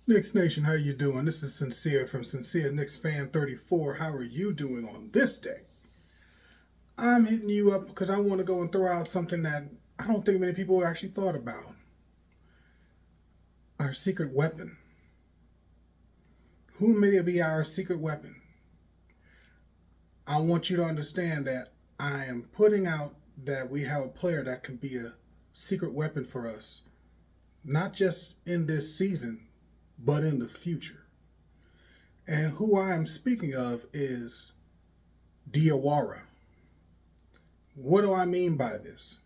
Knicks Nation, how you doing? This is Sincere from Sincere Knicks Fan 34. How are you doing on this day? I'm hitting you up because I want to go and throw out something that I don't think many people actually thought about. Our secret weapon. Who may be our secret weapon? I want you to understand that I am putting out that we have a player that can be a secret weapon for us, not just in this season, but in the future. And who I am speaking of is Diawara. What do I mean by this?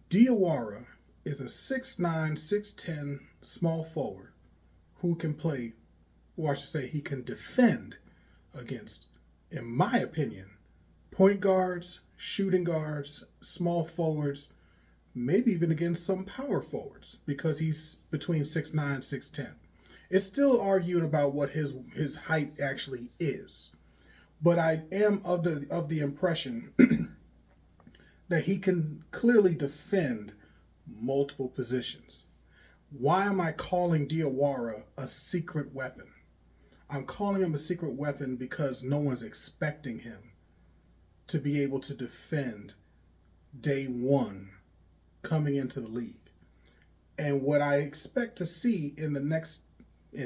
Diawara is a 6'9", 6'10" small forward who can play, or I should say he can defend against, in my opinion, point guards, shooting guards, small forwards, maybe even against some power forwards because he's between 6'9", 6'10". It's still argued about what his height actually is. But I am of the impression that he can clearly defend multiple positions. Why am I calling Diawara a secret weapon? I'm calling him a secret weapon because no one's expecting him to be able to defend day one coming into the league. And what I expect to see in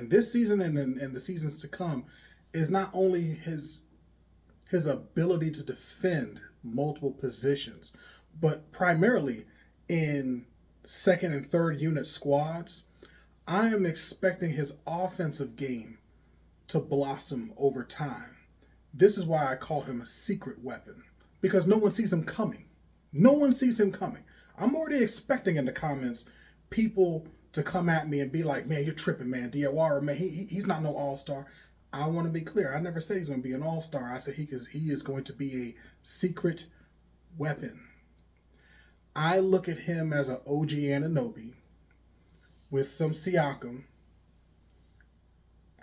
this season and in the seasons to come is not only his ability to defend multiple positions, but primarily in second and third unit squads. I am expecting his offensive game to blossom over time. This is why I call him a secret weapon, because no one sees him coming. No one sees him coming. I'm already expecting in the comments people to come at me and be like, man, you're tripping, man. Diawara, man, he's not no all-star. I want to be clear. I never said he's going to be an all-star. I said he is going to be a secret weapon. I look at him as an OG Anunoby with some Siakam.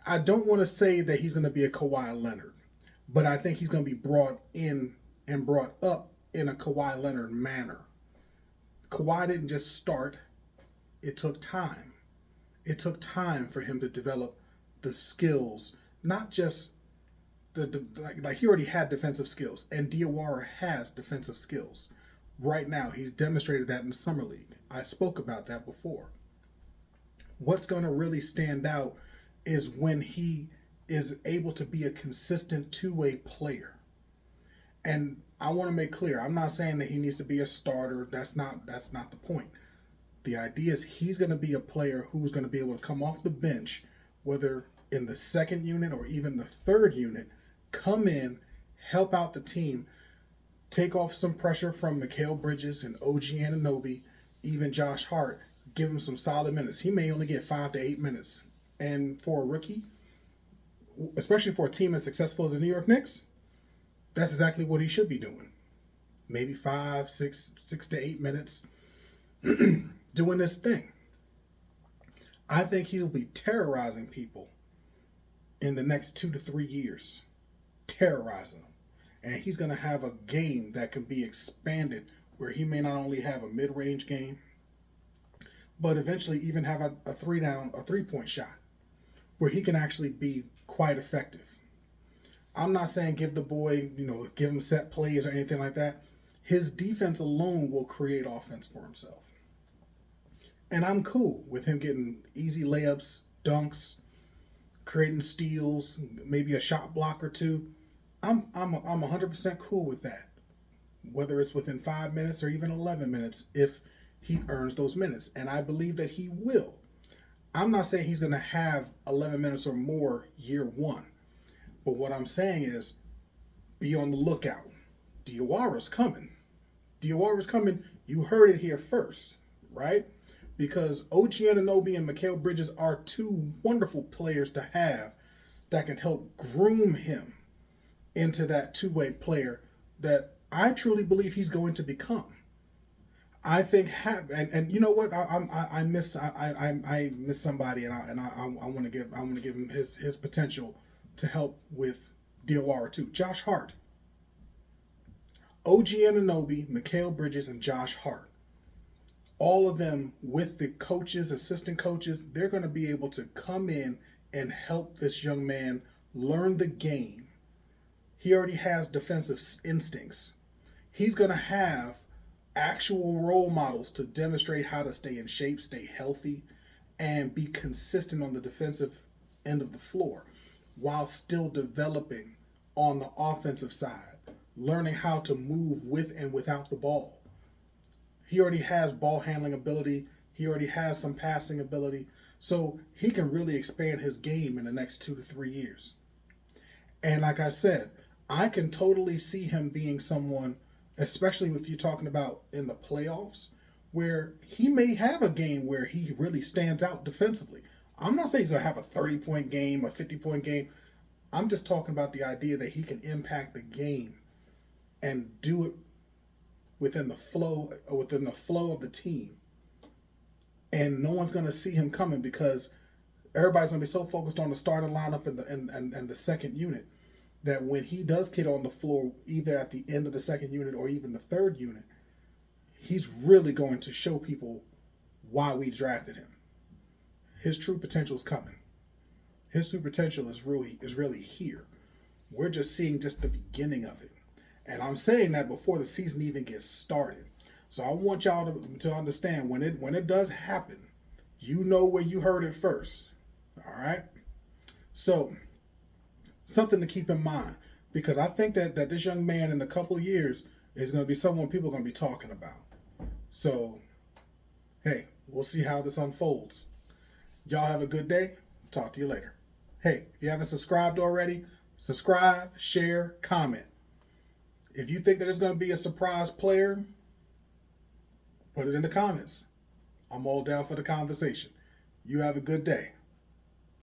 I don't want to say that he's going to be a Kawhi Leonard, but I think he's going to be brought in and brought up in a Kawhi Leonard manner. Kawhi didn't just start. It took time. It took time for him to develop the skills, not just like he already had defensive skills, and Diawara has defensive skills. Right now, he's demonstrated that in the summer league. I spoke about that before. What's going to really stand out is when he is able to be a consistent two-way player. And I want to make clear, I'm not saying that he needs to be a starter. That's not the point. The idea is he's going to be a player who's going to be able to come off the bench, whether in the second unit or even the third unit, come in, help out the team, take off some pressure from Mikal Bridges and OG Anunoby, even Josh Hart, give him some solid minutes. He may only get 5 to 8 minutes. And for a rookie, especially for a team as successful as the New York Knicks, that's exactly what he should be doing. Maybe 5, 6 to 8 minutes doing this thing. I think he'll be terrorizing people in the next 2 to 3 years. Terrorizing them. And he's going to have a game that can be expanded where he may not only have a mid-range game, but eventually even have a 3-point shot where he can actually be quite effective. I'm not saying give the boy, give him set plays or anything like that. His defense alone will create offense for himself. And I'm cool with him getting easy layups, dunks, creating steals, maybe a shot block or two. I'm 100% cool with that. Whether it's within 5 minutes or even 11 minutes, if he earns those minutes. And I believe that he will. I'm not saying he's going to have 11 minutes or more year one. But what I'm saying is be on the lookout. Diawara's coming. Diawara's coming. You heard it here first, right? Because OG Anunoby and Mikal Bridges are two wonderful players to have that can help groom him into that two-way player that I truly believe he's going to become. I think and you know what, I miss somebody, and I want to give him his potential to help with Diawara too. Josh Hart, OG Anunoby, Mikal Bridges, and Josh Hart. all of them with the coaches, assistant coaches, they're going to be able to come in and help this young man learn the game. He already has defensive instincts. He's going to have actual role models to demonstrate how to stay in shape, stay healthy, and be consistent on the defensive end of the floor while still developing on the offensive side, learning how to move with and without the ball. He already has ball handling ability. He already has some passing ability. So he can really expand his game in the next 2 to 3 years. And like I said, I can totally see him being someone, especially if you're talking about in the playoffs, where he may have a game where he really stands out defensively. I'm not saying he's going to have a 30-point game, a 50-point game. I'm just talking about the idea that he can impact the game and do it within the flow of the team. And no one's going to see him coming because everybody's going to be so focused on the starting lineup and the second unit that when he does get on the floor, either at the end of the second unit or even the third unit, he's really going to show people why we drafted him. His true potential is coming. His true potential is really here. We're just seeing just the beginning of it. And I'm saying that before the season even gets started. So I want y'all to understand when it does happen, you know where you heard it first. All right? So something to keep in mind, because I think that this young man in a couple of years is going to be someone people are going to be talking about. So, hey, we'll see how this unfolds. Y'all have a good day. Talk to you later. Hey, if you haven't subscribed already, subscribe, share, comment. If you think that there's going to be a surprise player, put it in the comments. I'm all down for the conversation. You have a good day.